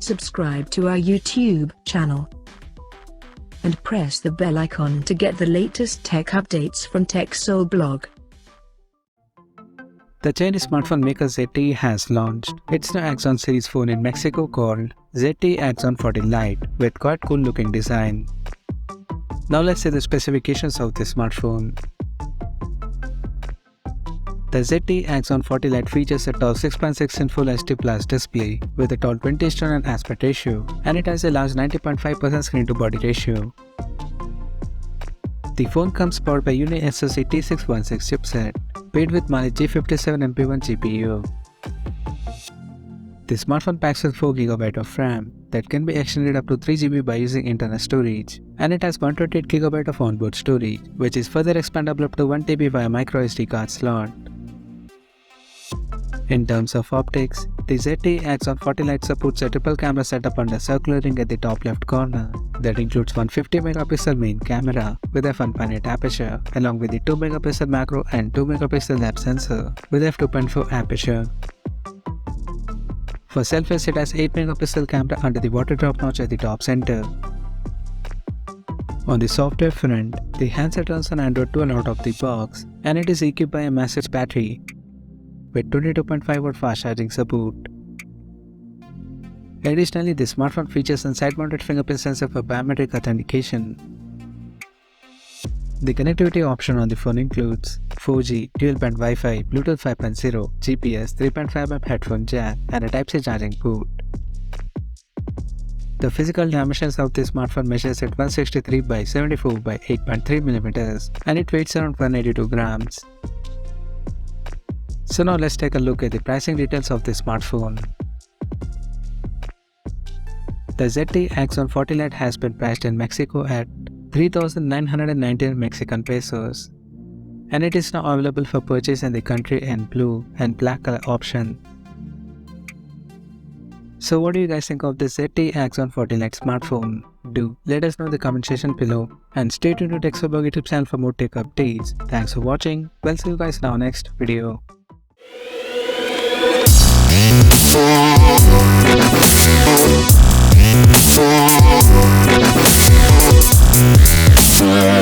subscribe to our YouTube channel, and press the bell icon to get the latest tech updates from TechSole Blog. The Chinese smartphone maker ZTE has launched its new Axon series phone in Mexico called ZTE Axon 40 Lite with quite cool looking design. Now let's see the specifications of this smartphone. The ZTE Axon 40 Lite features a tall 6.6-inch Full HD Plus display with a tall 20:1 aspect ratio, and it has a large 90.5% screen to body ratio. The phone comes powered by Uni SoC T616 chipset, paired with Mali G57MP1 GPU. The smartphone packs with 4GB of RAM that can be extended up to 3GB by using internal storage, and it has 128GB of onboard storage, which is further expandable up to 1TB via microSD card slot. In terms of optics, the ZTE Axon 40 Lite supports a triple camera setup under circular ring at the top left corner that includes 150MP main camera with f1.8 aperture along with the 2MP macro and 2MP depth sensor with f2.4 aperture. For selfies, it has 8MP camera under the water drop notch at the top center. On the software front, the handset runs on Android 12 out of the box, and it is equipped by a massive battery with 22.5V fast charging support. Additionally, the smartphone features a side-mounted fingerprint sensor for biometric authentication. The connectivity option on the phone includes 4G, dual-band Wi-Fi, Bluetooth 5.0, GPS, 3.5mm headphone jack, and a Type-C charging port. The physical dimensions of this smartphone measures at 163 by 74 by 8.3mm, and it weighs around 182 grams. So now let's take a look at the pricing details of this smartphone. The ZTE Axon 40 Lite has been priced in Mexico at 3,919 Mexican pesos, and it is now available for purchase in the country in blue and black color option. So what do you guys think of this ZTE Axon 40 Lite smartphone? Do let us know in the comment section below, and stay tuned to TechSole Blog YouTube channel for more tech updates. Thanks for watching. We'll see you guys in our next video. Yeah.